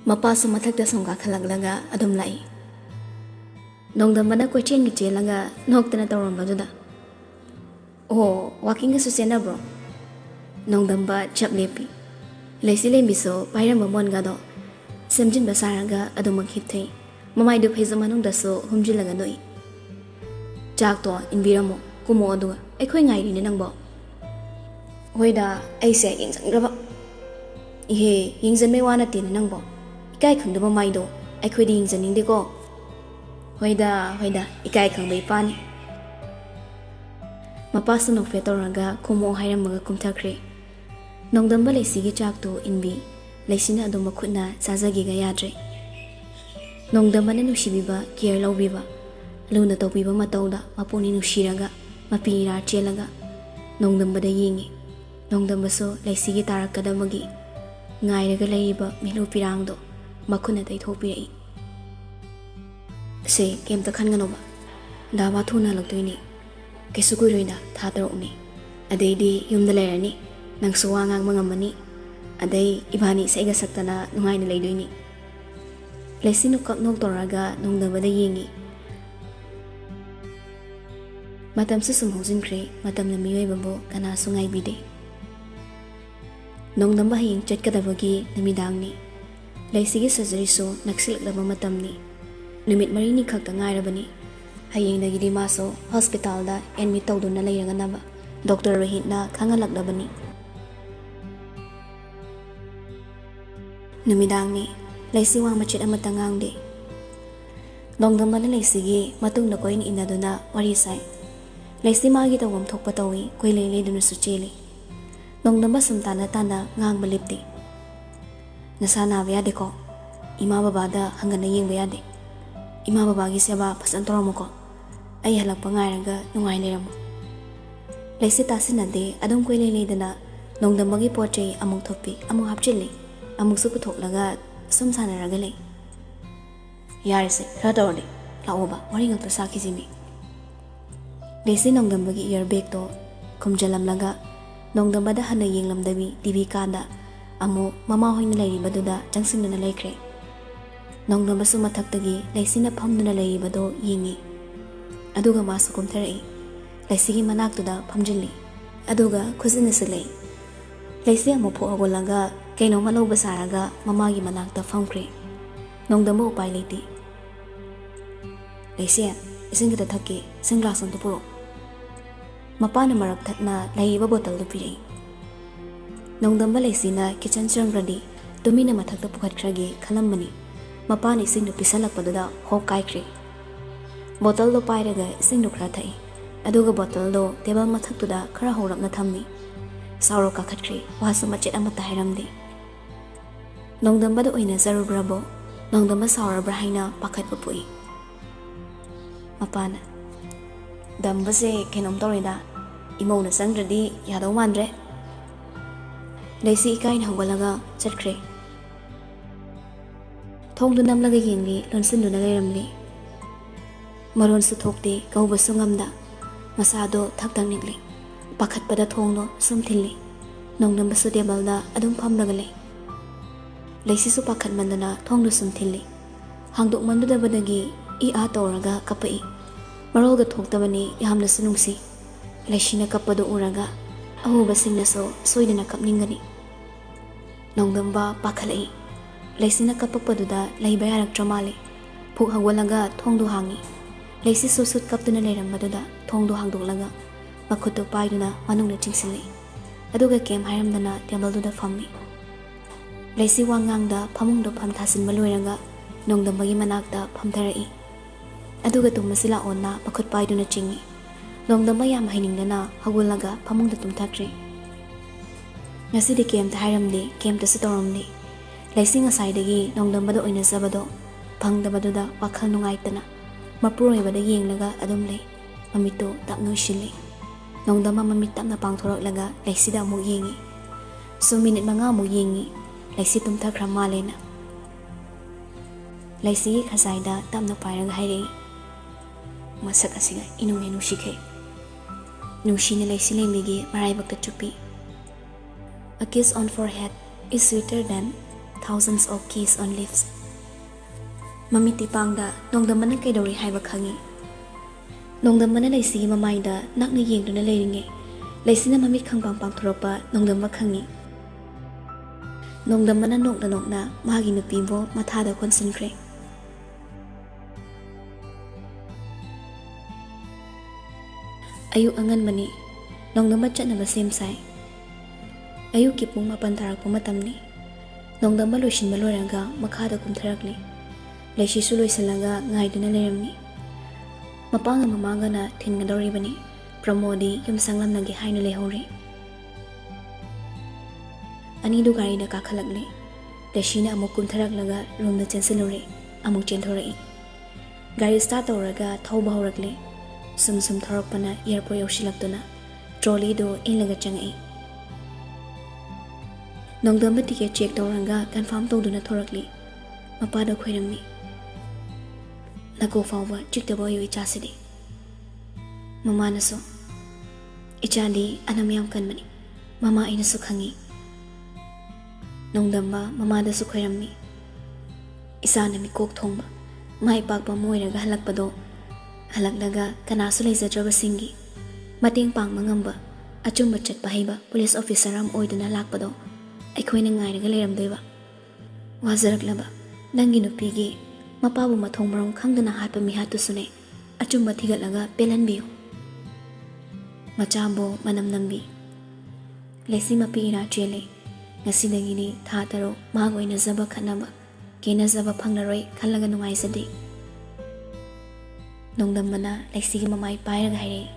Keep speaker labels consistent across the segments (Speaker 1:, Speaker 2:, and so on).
Speaker 1: Mapasu mathakta somga khalaglaga adum lai nongdambana kochen gi chelaga noktana tawrambaduda oh walking su sena bro nongdamba chaplepi leisi lembiso pairam mon ga do semjin basaraga adumak hithei mamai du pheza manung da so humjilaga doi jak to inbiramo kumo adu ekhoi ngairi ne nangbo hoida aise yingsangraba ihe yingsan me wana tin nangbo ikai khangdaba mai do ekhoi di yingsaning de ko hoida ikai khangbai pani mapasu no fetoraga kumo hairamaga kumthakre nongdamba leisigi chakto inbi leisina adu makhutna sajagi ga yadre nongdamba na nusibiba care lawbiba luna tawbiba matawda mapuni nusiraga mapira chelaga nongdamba da yingi nongdamba so leisigi tarakadamagi ngairaga leiba milu pirangdo makhuna taithopirei se kemta khanganoba daba thuna laktoini kesukuroida thatarokni adeidi yumda lerani nangsu wangang mangamani adai ibani saiga saktana nungaina leidoini leisinu kapnok toraga nongdabada yingi matamsu sumhojinkhre matamna miyoibabo kana sungai bide nongdamba haying chatkadabagi namidangni leisigi surgery so naksilakdaba matamni numit marini khakta ngairabani hayeng dagidi maso hospital da admit tawduna leiraganaba doctor rohitna khangalakdabani numidangni leisi wa machit amata ngangde nongdamba na leisigi matungda koin inaduna wari sai leisi magi tawam thokpa tawi koilei leiduna sucheli nongdamba sumtana tana ngang balipti nasana yade ko ima baba da hangana yeng yade ima baba gi seba pasan toromuko ai halakpa ngairaga nungai leramo leisi tasinade adum koilei leidana nongdamba gi pochei amuk thopi amuk hapchili amuk su puthoklaga sum sanaraga lei yarise khatawde laoba wari ngakta saki jimi leisi nongdamba gi ear bag to khumjalamlaga nongdamba da hana yenglamdabi tv kada amu mama hoina leiribaduna changsingna leikre nongdamba su mathaktagi leisina phamduna leiribado yingi aduga masu kumtharai leisigi manaktuda phamjilli aduga khuzina silei leisi amu pho agolaga kaino maloba saraga mamagi manakta phamkre nongdamba upai leiti leisi isingda thakki singlas on puro mapana marak thatna leiba bottle du pirei nongdamba leisina kitchen changradi tumina mathakta pukhatkragi khalambani mapani isingdu pisalakpaduda hokaikhre bottle do pairaga isingdu khra thai aduga bottle do table mathaktuda khara horapna thammi sauro kakhatkre wasu machet amata hairamde nongdamba do oina zarubrabo nongdamba saurabra haina pakhatpa pui mapana dambase kenom torida imona sangradi yadaw mandre leisi ikain hawalaga chatkre thongdu namlaga yengli lonsinduna leiramli maron su thokte kauba sungamda masado thakdang nikli pakhatpada thongno sumthilli nongnamba su tebalda adum phamlaga lei leisi su pakhat mandana thongno sumthilli hangdok manduda badagi I a toraga kapai marolga thoktabani yamna sunungsi leisina kapado uraga ahuba singna so soidana kapningani nongdamba pakhalai leisina kapakpaduda leibayarak tramale phuk hawalaga thongdu hangi leisi susut kaptuna leiramaduda thongdu hangdoklaga makhutu paiduna manungna chingsili aduga kem hairamdana tableduda fammi leisi wangangda phamungdo pham thasinba loiraga nongdambagi manakta phamtharai aduga tumasila onna pakhut paiduna chingi nongdamba yam hainingdana hagulaga phamungda tumthakre ngasidi kem ta hairamde kem ta sitoramde leisi ngasaidagi nongdamba da oina sabado phangdabaduda wakhal nungaitana mapuroibada yenglaga adum lei mamito tapno shili nongdamba mamit tapna pangthoroklaga leisida mu yengi so minute manga mu yengi leisi tumthakra malena leisi khasaida tapna pairaga hairei masak asiga inunge nushikhe nushine leisi lembigi maraibakta chupi a kiss on forehead is sweeter than thousands of keys on leaves. Mamiti pangda nongdamana kaidori haiba khangi. Nongdamana laisi mamaida nakna yengduna leiringe. Laisina mamit khangbang pangthoropa nongdamba khangi. Nongdamana nokna magi nupibo mathada konsinkre. Ayuk angan mani nongdamba chatnaba semsai. Ayuk ki pung 8 tarakpa matamni. Nongdamba loisinba loiraga makhada kumtharakli. Laisisu loisalaga ngaiduna leiramni. Mapanga mamagana thingadoribani. Pramodi yumsanglamnagi haina lehori. Anidu garida kakhalakli. Laisina amuk kumtharaklaga roomda chensilore. Amuk chenthorai. Gari start tawraga thauba horakli. Sum thorakpana airport yausilaktuna. Trolley do inlaga changai. Nongdamba ticket check tawranga confirm tawduna thorakli. Mapada khoiramni. Nako fawba chiktaba yu ichasidi. Mamanaso. Ichali anamyam kanmani. Mama inasu khangi. Nongdamba mamada su khoiramni. Isana mi kok thongba. Mai pakpa moiraga halakpado. Halakdaga kanasu leizadraba singi. Mating pang mangamba. Achumba chatpa haiba police officer am oiduna lakpado. Aikhoina ngairaga leiramdoiba. Wazaraklaba. Nangi nupigi. Mapabu mathong marong khangdana hatpa mihatu sune. Achumba thigatlaga pelanbiyo. Machabo manam nambi. Laisi mapi ira chele. Ngasidagini tha taro magoina zaba khanaba. Kena zaba phangnaroi khallaga nungaisadi. Nongdambana laisigi mamai pairaga haire.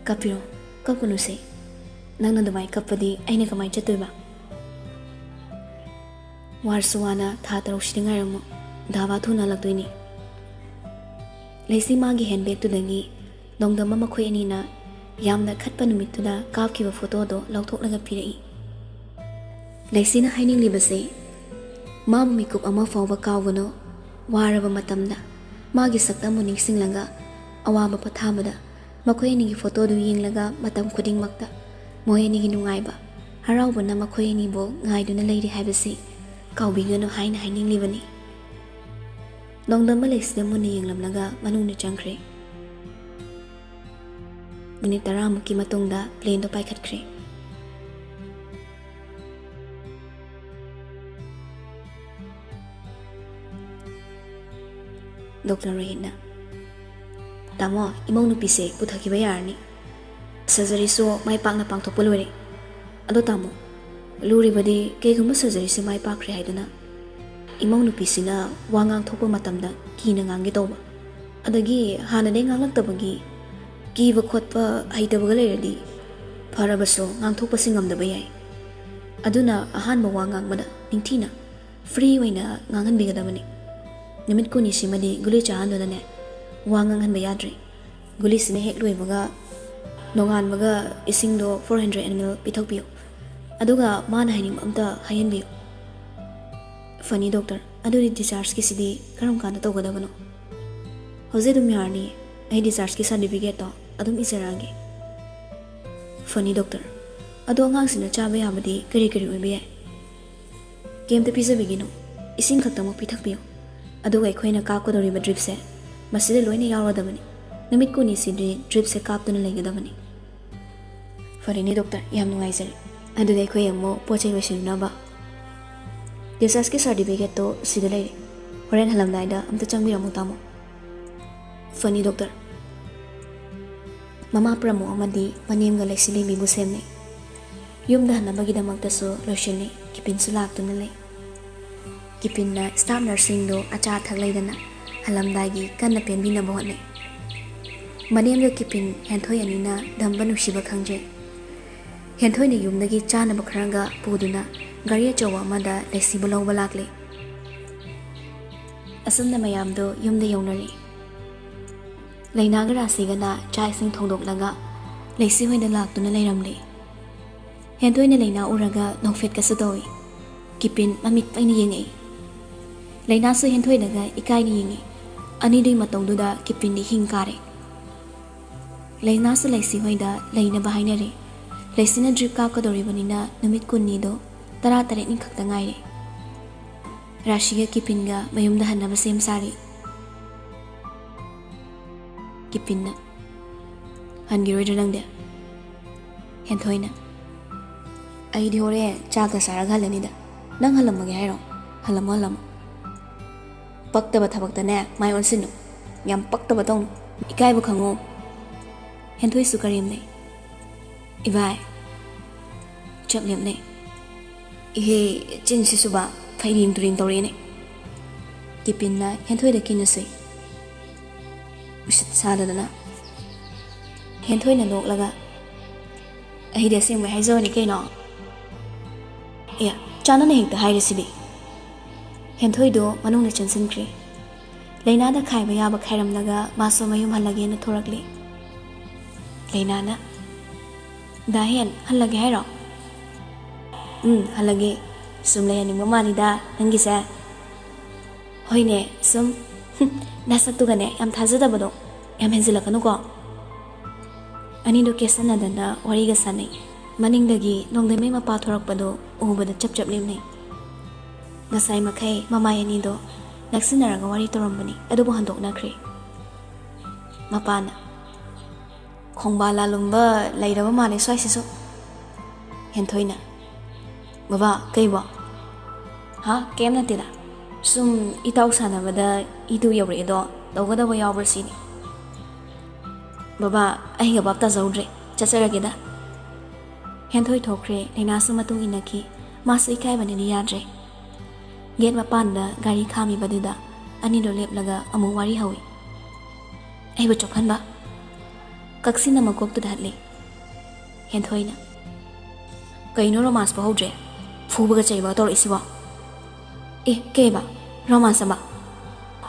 Speaker 1: Kapiro, kapkunuse. Nangna dumai kappadi aina kamai chatoiba. Warsuwana tha taro shidingaramu. Dava thuna lakdoini. Laisi magi handbag tudagi. Nongdamba makhoi anina yamna khatpa numittuda kapkiba photo do lauthoklaga pirai. Laisina haininglibase mabu mikup ama fawba kawgano waraba matamda magi saktamu ningsinglaga awaba pathabada makhoi anigi photo du yenglaga matam khudingmakta moi anigi nungaiba haraubana makhoi anibo ngaiduna leiri haibase kawbigano haina haininglibani. Nongdamba laisida muni yenglamlaga manungna changkhre. Minute 10 muki matungda plane do paikhatkre. Dr. Rahina. Tamo, imong nupise puthakiba yarni. Surgery so mai pakna pangthokpa loire. Ado tamo, luribadi kegumba surgery se mai pakre haiduna. Imong nupisina wangang thokpa matamda kina ngangi tawba. Adagi hanade nganglaktabagi kiba khotpa haitabaga leiradi pharabaso ngangthokpa singamdaba yai. Aduna ahanba wangangbada ningthina free oina nganganbigadabani. Namit ko nisimadi guli chahanduna ne wangangan bayadre. Guli sine hek loibaga nongan baga ising do 400 ml pithokpiyo. Aduga mana hainim amta hayanbiyo. Funny doctor, aduri discharge ki sidi karam kanda tawgadabano. Hoje dum yarni ai discharge ki certificate to adum isarage. Funny doctor, ado ngang sina chabe yabadi kari oibe yai. Game te pizza begino. Ising khaktamo pithokpiyo. Aduga ikhoina kapkodoriba drip se maside loina yawradabani. Namit ko ni sidri drip se kaptuna leigadabani. Farini doctor yam nungaisari. Aduda ikhoi ammo pochai loisinunaba. Discharge ki certificate to sida leire. Horen halamdaida amta changbiramu tamo. Funny doctor. Mama pramo amadi manemga laisili bibu semne. Yumda hanabagidamaktaso loishini kipinsu laktuna lei. Kipinna staff nursing do acha thaglaidana halamdagi kanna penbina bohne. Manemga kipin henthoi anina damba nushiba khangje. Henthoi ne yumdagi chana bakhranga puduna gari achawa amada laisibu lawba lakle. Asumna mayamdo yumda yawnari. Lainaga rasigana cha ising thongdoklaga laisi hoina laktuna leiramle. Henthoi ne laina uraga nongfet kasudoi. Kipin mamit paina yengai. Laina su henthoi daga ikai ni yengi. Ani dui matongduda kipin ni hingkare. Laina su laisi hoida laina bahainare. Laisina drip kapkadoribanina numit kunni do 18 khakta ngaire. Rashiga Kipinga mayumda hannaba sem sari. Kipinna hangiroidra nangde. Henthoina ai di hore chaka saraga halanida. Nang halamage hairo. Halamo. Paktaba thabakta ne mai onsinu. Yam paktaba tong ikai bu khango. Henthoi su karim ne. Ibai chap lem ne. Ihe chin si suba phairing turing tore ne. Kipin na henthoi da kinasui. Usit sada dana. Henthoi na nok laga. Ai de sing mai haizo ni kai no. Ya, chana na hekta hai resibi. Henthoi do manung na chansin kre. Leina da khai ba ya ba khairam laga maso mayum halage na thorakle. Leina na dahen halage hai ro. Halage sum le ni mama ni da nangi sa. Hoi ne sum nasak tu ga ne yam thajada ba do. Yam henzila kanu ko. Ani do kesana da na wari ga sanai. Maning dagi nongda me mapa thorak pa do uba da chap lim ne. Ngasai makai mama yani do naksinaraga wari torambani adubo handok na kre. Mapana khongba la lumba lairaba mane swai siso. Henthoina baba kaiba ha kem na tida sum itau sana bada idu yawre do dogada ba yawbar sini. Baba ai ga bapta zaudre chachara geda. Henthoi thokre leina su matung inaki masu ikai bani ni yadre. Gate mapanda gari khami baduda ani do lep laga amu wari hawi. Ai ba chokhan ba kaksina makok tu datle. Henthoina kaino romance ba hodre fuba ga chaiba tor isiba. Ke ba romance ba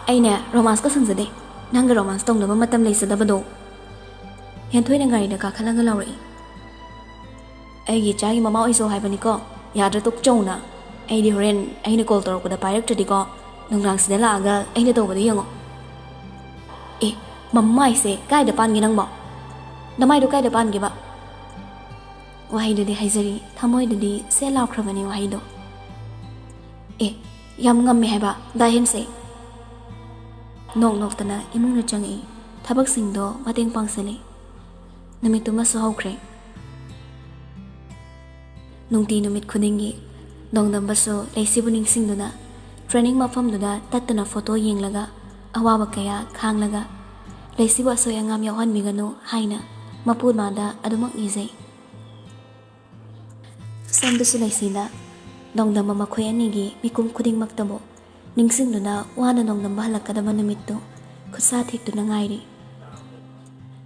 Speaker 1: aina romance ka sanjade nanga romance tong laba matam leisa da bado. Henthoina gari da ka khalaga lawri. Ai gi chagi mama oiso haibani ko yadra tok chona. Ai di horen ai na call tor ko da pairak tradi ko nongrang sida la aga ai na to ba yango. Mamma ise kai da pan gi nang ba. Namai do kai da pan gi ba. Wahai do di haizari thamoi do di se law khrabani wahai do. Yam ngam me haiba da hen se. Nok tana imung na changi thabak sing do mateng pangsale. Namit tuma so hawkre. Nungti numit khudingi Dongdam baso leisibu ningsingduna training mafam duda tattana photo yenglaga awaba kaya khanglaga leisibu asoy angam yawhan migano haina mapur mada adumak nizai samdusu leisina dongdam makhoi anigi mikum khuding maktabo ningsingduna wana dongdam bahalakadaba numittu khusa thiktuna ngairi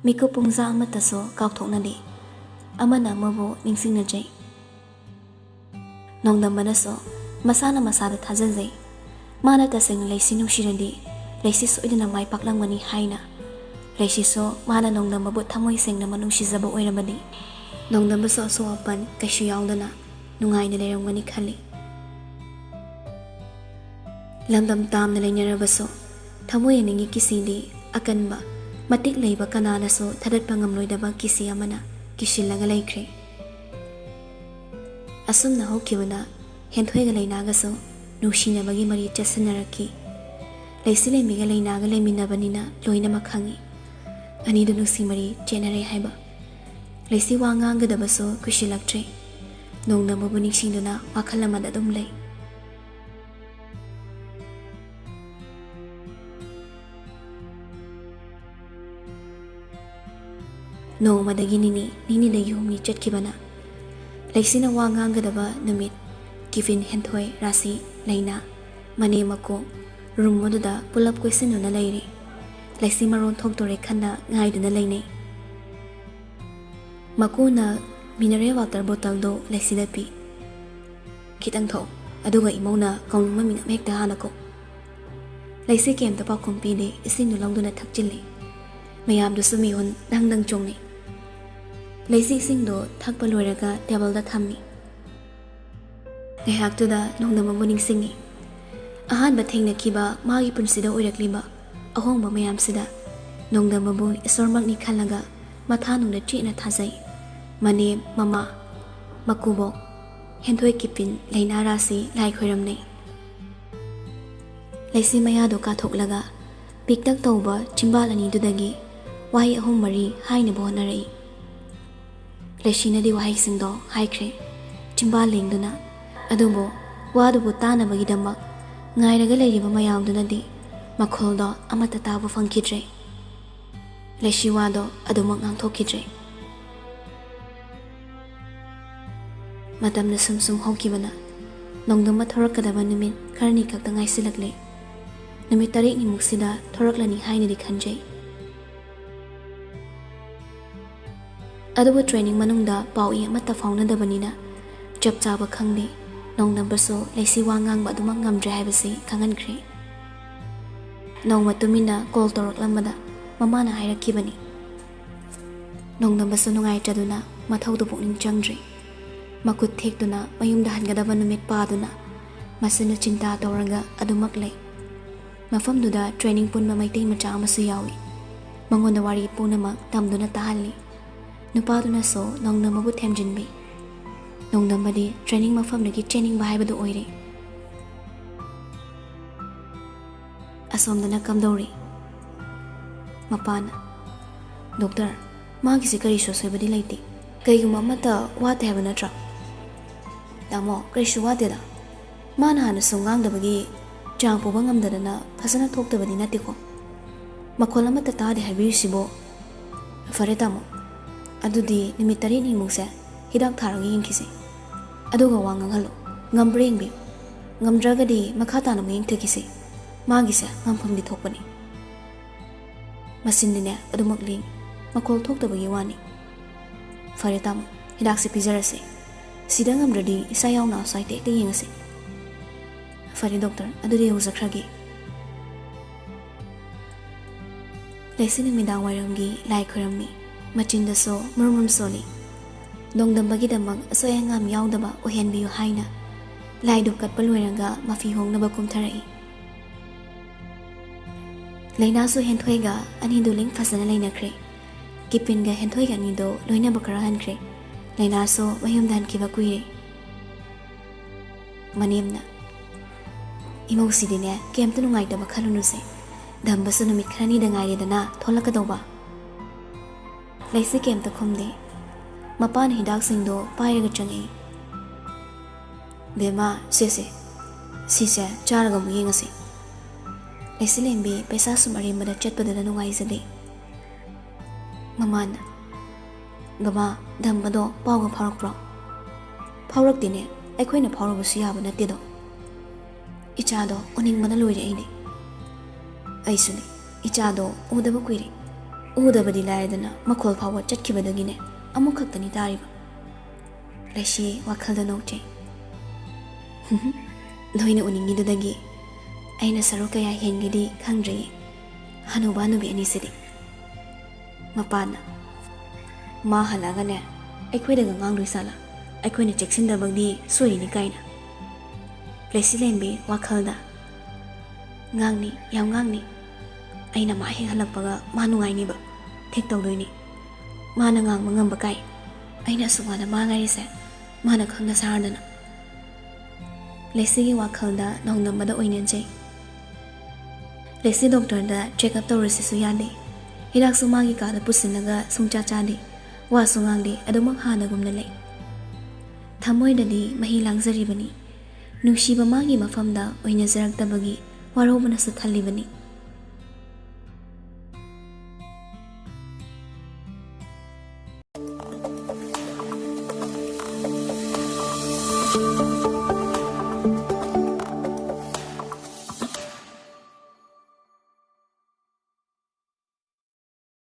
Speaker 1: miku pungza amataso kaukthoknadi amana amabu ningsingna jai Nongdam manaso masana masada thajazai mana taseng leisi nushirandi leisi soidina mai paklangmani haina leisi so mana nongdam mabu thamoi sengna manungshi jaba oiramani nongdam baso so apan kaishu yaungdana nungaina leramgani khali lamdam tamna lenyarabaso thamoi ningi kisindi akanba matik leiba kanana so thadat pangamloidaba kisi amana kishillaga laikre Asum na hokibana henthoi ga leinaga so nushina bagi mari chasanaraki leisile miga leinaga leminabanina loina makhangi ani du nusi mari chenare haiba leisi wanga ga dabaso kushilaktre nongna mabuni singduna wakhalama da dum lei no madagi nini da yumi chatkibana Leisina wangang gadaba numit kifin henthoi rasi leina mane mako room moduda pull up question na leiri leisi maron thok tore khana ngai duna leine makuna mineral water bottle do leisi da pi kitang tho aduga imona kong mamina mekta hanako leisi kem ta pa kompi de ising no longduna thakchile mayam du sumi hon dang chongni Leisi singdo thakpa loiraga table da thammi. Ngahak tuda nongdam mamuning singi. Ahan ba thengna kiba magi punsida oirakliba ahong ba mayam sida nongdam mabu isormak ni khalaga matha nungna trina thajai. Mane mama makubo ꯍꯦꯟꯊꯣꯏ ꯀꯤꯄꯤꯟ ꯂꯩꯅꯥ ꯔꯥꯁꯤ ꯂꯥꯏ ꯈꯣꯏꯔꯝꯅꯩ ꯂꯩꯁꯤ ꯃꯌꯥꯗꯣ ꯀꯥꯊꯣꯛꯂꯒ ꯄꯤꯛꯇꯛ ꯇꯧꯕ ꯆꯤꯝꯕꯥꯜ ꯑꯅꯤꯗꯨꯗꯒꯤ ꯋꯥꯍꯩ 3-4 ꯍꯥꯏꯅꯕ ꯍꯣꯠꯅꯔꯛꯏ ꯂꯩꯁꯤꯅꯗꯤ ꯋꯥꯍꯩꯁꯤꯡꯗꯣ ꯍꯥꯏꯈ꯭ꯔꯦ ꯆꯤꯝꯕꯥꯜ ꯂꯦꯡꯗꯨꯅ ꯑꯗꯨꯕꯨ ꯋꯥꯗꯨꯕꯨ ꯇꯥꯅꯕꯒꯤꯗꯃꯛ ꯉꯥꯏꯔꯒ ꯂꯩꯔꯤꯕ ꯃꯌꯥꯝꯗꯨꯅꯗꯤ ꯃꯈꯣꯜꯗꯣ ꯑꯃꯠꯇ ꯇꯥꯕ ꯐꯪꯈꯤꯗ꯭ꯔꯦ ꯂꯩꯁꯤ ꯋꯥꯗꯣ ꯑꯗꯨꯃꯛ ꯉꯥꯡꯊꯣꯛꯈꯤꯗ꯭ꯔꯦ ꯃꯇꯝꯅ ꯁꯨꯝ ꯍꯧꯈꯤꯕꯅ ꯅꯣꯡꯗꯝꯕ ꯊꯣꯔꯛꯀꯗꯕ ꯅꯨꯃꯤꯠ ꯈꯔꯅꯤ ꯈꯛꯇ ꯉꯥꯏꯁꯤꯜꯂꯛꯂꯦ ꯅꯨꯃꯤꯠ 9ꯅꯤꯃꯨꯛꯁꯤꯗ ꯊꯣꯔꯛꯂꯅꯤ ꯍꯥꯏꯅꯗꯤ ꯈꯟꯖꯩ ꯑꯗꯨꯕꯨ ꯇ꯭ꯔꯦꯅꯤꯡ ꯃꯅꯨꯡꯗ ꯄꯥꯎ ꯏ ꯑꯃꯠꯇ ꯐꯥꯎꯅꯗꯕꯅꯤꯅ ꯆꯞ ꯆꯥꯕ ꯈꯪꯗꯦ ꯅꯣꯡꯗꯝꯕꯁꯨ ꯂꯩꯁꯤ ꯋꯥ ꯉꯥꯡꯕ ꯑꯗꯨꯃꯛ ꯉꯝꯗ꯭ꯔꯦ ꯍꯥꯏꯕꯁꯤ ꯈꯪꯍꯟꯈ꯭ꯔꯦ ꯅꯣꯡꯃ ꯇꯨꯃꯤꯟꯅ ꯀꯣꯜ ꯇꯧꯔꯛꯂꯝꯕꯗ ꯃꯃꯥꯅ ꯍꯥꯏꯔꯛꯈꯤꯕꯅꯤ ꯅꯣꯡꯗꯝꯕꯁꯨ ꯅꯨꯡꯉꯥꯏꯇ꯭ꯔꯗꯨꯅ ꯃꯊꯧꯗꯨ ꯄꯨꯛꯅꯤꯡ ꯆꯪꯗ꯭ꯔꯦ ꯃꯈꯨꯠ ꯊꯦꯛꯇꯨꯅ ꯃꯌꯨꯝꯗ ꯍꯟꯒꯗꯕ ꯅꯨꯃꯤꯠ ꯄꯥꯗꯨꯅ ꯃꯁꯤꯅ ꯆꯤꯟꯇꯥ ꯇꯧꯔꯒ ꯑꯗꯨꯃꯛ ꯂꯩ ꯃꯐꯝꯗꯨꯗ ꯇ꯭ꯔꯦꯅꯤꯡ ꯄꯨꯟꯕ ꯃꯩꯇꯩ ꯃꯆꯥ ꯑꯃꯁꯨ ꯌꯥꯎꯏ ꯃꯉꯣꯟꯗ ꯋꯥꯔꯤ ꯄꯨꯝꯅꯃꯛ ꯇꯝꯗꯨꯅ ꯇꯥꯍꯜꯂꯤ ꯅꯨꯄꯥꯗꯨꯅꯁꯨ ꯅꯣꯡꯗꯝꯕꯕꯨ ꯊꯦꯝꯖꯤꯟꯕꯤ ꯅꯣꯡꯗꯝꯕꯗꯤ ꯇ꯭ꯔꯦꯅꯤꯡ ꯃꯐꯝꯗꯒꯤ ꯆꯦꯟꯅꯤꯡꯕ ꯍꯥꯏꯕꯗꯨ ꯑꯣꯏꯔꯦ ꯑꯁꯣꯝꯗꯅ ꯀꯝꯗꯧꯔꯤ ꯃꯄꯥꯅ ꯗꯣꯛꯇꯔ ꯃꯥꯒꯤꯁꯤ ꯀꯔꯤꯁꯨ ꯑꯁꯣꯏꯕꯗꯤ ꯂꯩꯇꯦ ꯀꯩꯒꯨꯝꯕ ꯑꯃꯠꯇ ꯋꯥꯠꯇꯦ ꯍꯥꯏꯕ ꯅꯠꯇ꯭ꯔꯥ ꯇꯥꯃꯣ ꯀꯔꯤꯁꯨ ꯋꯥꯠꯇꯦꯗ ꯃꯥꯅ ꯍꯥꯟꯅꯁꯨ ꯉꯥꯡꯗꯕꯒꯤ ꯆꯥꯡ ꯄꯨꯕ ꯉꯝꯗꯗꯅ ꯐꯖꯅ ꯊꯣꯛꯇꯕꯗꯤ ꯅꯠꯇꯦꯀꯣ ꯃꯈꯣꯜ ꯑꯃꯠꯇ ꯇꯥꯗꯦ ꯍꯥꯏꯕꯤꯔꯤꯁꯤꯕꯣ ꯐꯔꯦ ꯇꯥꯃꯣ ꯑꯗꯨꯗꯤ ꯅꯨꯃꯤꯠ 9니ꯃꯨꯛꯁꯦ ꯍꯤꯗꯥꯛ ꯊꯥꯔꯒ ꯌꯦꯡꯈꯤꯁꯦ ꯑꯗꯨꯒ ꯋꯥ ꯉꯥꯡꯍꯜꯂꯨ ꯉꯝꯕ꯭ꯔꯥ ꯌꯦꯡꯕꯤꯌꯨ ꯉꯝꯗ꯭ꯔꯒꯗꯤ ꯃꯈꯥ ꯇꯥꯅ ꯑꯃꯨꯛ ꯌꯦꯡꯊꯈꯤꯁꯦ ꯃꯥꯒꯤꯁꯦ ꯉꯝꯐꯝꯗꯤ ꯊꯣꯛꯄꯅꯤ ꯃꯁꯤꯟꯗꯤꯅꯦ ꯑꯗꯨꯃꯛ ꯂꯦꯡꯉꯤ ꯃꯈꯣꯜ ꯊꯣꯛꯇꯕꯒꯤ ꯋꯥꯅꯤ ꯐꯔꯦ ꯇꯥꯃꯣ ꯍꯤꯗꯥꯛꯁꯦ ꯄꯤꯖꯔꯁꯦ ꯁꯤꯗ ꯉꯝꯗ꯭ꯔꯗꯤ ꯏꯁꯥ ꯌꯥꯎꯅ ꯑꯁ꯭ꯋꯥꯏꯗ ꯍꯦꯛꯇ ꯌꯦꯡꯉꯁꯤ ꯐꯔꯦ ꯗꯣꯛꯇꯔ ꯑꯗꯨꯗꯤ ꯌꯧꯖꯈ꯭ꯔꯒꯦ ꯂꯩꯁꯤ ꯅꯨꯃꯤꯗꯥꯡ ꯋꯥꯏꯔꯝꯒꯤ ꯂꯥꯏ ꯈꯣꯏꯔꯝꯃꯤ ꯃꯆꯤꯟꯗꯁꯨ ꯃꯨꯔꯃꯨꯝ ꯁꯣꯜꯂꯤ ꯅꯣꯡꯗꯝꯕꯒꯤꯗꯃꯛ ꯑꯁꯣꯏ ꯑꯉꯥꯝ ꯌꯥꯎꯗꯕ ꯑꯣꯏꯍꯟꯕꯤꯌꯨ ꯍꯥꯏꯅ ꯂꯥꯏꯗꯨ ꯀꯠꯄ ꯂꯣꯏꯔꯒ ꯃꯐꯤ ꯍꯣꯡꯅꯕ ꯀꯨꯝꯊꯔꯛꯏ ꯂꯩꯅꯥꯁꯨ ꯍꯦꯟꯊꯣꯏꯒ ꯑꯅꯤꯗꯨ ꯂꯤꯡ ꯐꯖꯅ ꯂꯩꯅꯈ꯭ꯔꯦ ꯀꯤꯄꯤꯟꯒ ꯍꯦꯟꯊꯣꯏꯒ ꯑꯅꯤꯗꯨ ꯂꯣꯏꯅꯕ ꯈꯔ ꯍꯟꯈ꯭ꯔꯦ ꯂꯩꯅꯥꯁꯨ ꯃꯌꯨꯝꯗ ꯍꯟꯈꯤꯕ ꯀꯨꯏꯔꯦ ꯃꯅꯦꯝꯅ ꯏꯃꯧꯁꯤꯗꯤꯅꯦ ꯀꯩꯝꯇ ꯅꯨꯡꯉꯥꯏꯇꯕ ꯈꯜꯂꯨꯅꯨꯁꯦ ꯗꯝꯕꯁꯨ ꯅꯨꯃꯤꯠ ꯈꯔꯅꯤꯗ ꯉꯥꯏꯔꯦꯗꯅ ꯊꯣꯛꯂꯛꯀꯗꯧꯕ ꯂꯩꯁꯤ ꯀꯩꯝꯇ ꯈꯨꯝꯗꯦ ꯃꯄꯥꯅ ꯍꯤꯗꯥꯛꯁꯤꯡꯗꯣ ꯄꯥꯏꯔꯒ ꯆꯪꯉꯛꯏ ꯕꯦꯃꯥ ꯁꯤꯁꯦ ꯆꯥꯔꯒ ꯑꯃꯨꯛ ꯌꯦꯡꯉꯁꯤ ꯂꯩꯁꯤ ꯂꯦꯝꯕꯤ ꯄꯩꯁꯥ ꯁꯨꯝ ꯑꯔꯦꯝꯕꯗ ꯆꯠꯄꯗꯨꯗ ꯅꯨꯡꯉꯥꯏꯖꯗꯦ ꯃꯃꯥꯅ ꯕꯕꯥ ꯗꯝꯕꯗꯣ ꯄꯥꯎꯒ ꯐꯥꯎꯔꯛꯄ꯭ꯔꯣ ꯐꯥꯎꯔꯛꯇꯦꯅꯦ ꯑꯩꯈꯣꯏꯅ ꯐꯥꯎꯔꯕꯁꯨ ꯌꯥꯕ ꯅꯠꯇꯦꯗꯣ ꯏꯆꯥꯗꯣ ꯎꯅꯤꯡꯕꯅ ꯂꯣꯏꯔꯦ ꯑꯩꯁꯨꯅꯦ ꯏꯆꯥꯗꯣ ꯎꯗꯕ ꯀꯨꯏꯔꯦ ꯎꯗꯕꯗꯤ ꯂꯥꯏꯔꯗꯅ ꯃꯈꯣꯜ ꯐꯥꯎꯕ ꯆꯠꯈꯤꯕꯗꯒꯤꯅꯦ ꯑꯃꯨꯛ ꯈꯛꯇꯅꯤ ꯇꯥꯔꯤꯕ ꯂꯩꯁꯤ ꯋꯥꯈꯜꯗ ꯅꯣꯛꯆꯩ ꯅꯣꯏꯅ ꯎꯅꯤꯡꯉꯤꯗꯨꯗꯒꯤ ꯑꯩꯅ ꯁꯔꯨꯛ ꯀꯌꯥ ꯍꯦꯟꯒꯦꯗꯤ ꯈꯪꯗ꯭ꯔꯤꯌꯦ ꯍꯅꯨꯕ ꯍꯅꯨꯕꯤ ꯑꯅꯤꯁꯤꯗꯤ ꯃꯄꯥꯅ ꯃꯥ ꯍꯜꯂꯛꯑꯒꯅꯦ ꯑꯩꯈꯣꯏꯗꯒ ꯉꯥꯡꯗꯣꯏ ꯁꯥꯠꯂ ꯑꯩꯈꯣꯏꯅ ꯆꯦꯛꯁꯤꯟꯗꯕꯒꯤ ꯁꯣꯏꯔꯤꯅꯤ ꯀꯥꯏꯅ ꯂꯩꯁꯤ ꯂꯦꯝꯕꯤ ꯋꯥꯈꯜꯗ ꯉꯥꯡꯅꯤ ꯌꯥꯝ ꯉꯥꯡꯅꯤ ꯑꯩꯅ ꯃꯥ ꯍꯦꯛ ꯍꯜꯂꯛꯄꯒ ꯃꯥ ꯅꯨꯡꯉꯥꯏꯅꯤꯕ ꯊꯦꯛ ꯇꯧꯗꯣꯏꯅꯤ ꯃꯥꯅ ꯉꯥꯡꯕ ꯉꯝꯕ ꯀꯥꯏ ꯑꯩꯅ ꯑꯁꯨꯛ ꯃꯥ ꯉꯥꯏꯔꯤꯁꯦ ꯃꯥꯅ ꯈꯪꯅ ꯁꯥꯔꯗꯅ ꯂꯩꯁꯤꯒꯤ ꯋꯥꯈꯜꯗ ꯅꯣꯡꯗꯝꯕꯗ ꯑꯣꯏꯅꯖꯩ ꯂꯩꯁꯤ ꯗꯣꯛꯇꯔꯗ ꯆꯦꯛꯑꯞ ꯇꯧꯔꯁꯤꯁꯨ ꯌꯥꯗꯦ ꯍꯤꯗꯥꯛꯁꯨ ꯃꯥꯒꯤ ꯀꯥꯗ ꯄꯨꯁꯤꯜꯂꯒ ꯁꯨꯡꯆꯥ ꯆꯥꯗꯦ ꯋꯥꯁꯨ ꯉꯥꯡꯗꯦ ꯑꯗꯨꯃꯛ ꯍꯥꯟꯅꯒꯨꯝꯅ ꯂꯩ ꯊꯃꯣꯏꯗꯗꯤ ꯃꯍꯤ ꯂꯥꯡꯖꯔꯤꯕꯅꯤ ꯅꯨꯡꯁꯤꯕ ꯃꯥꯒꯤ ꯃꯐꯝꯗ ꯑꯣꯏꯅꯖꯔꯛꯇꯕꯒꯤ ꯋꯥꯔꯧꯕꯅꯁꯨ ꯊꯜꯂꯤꯕꯅꯤ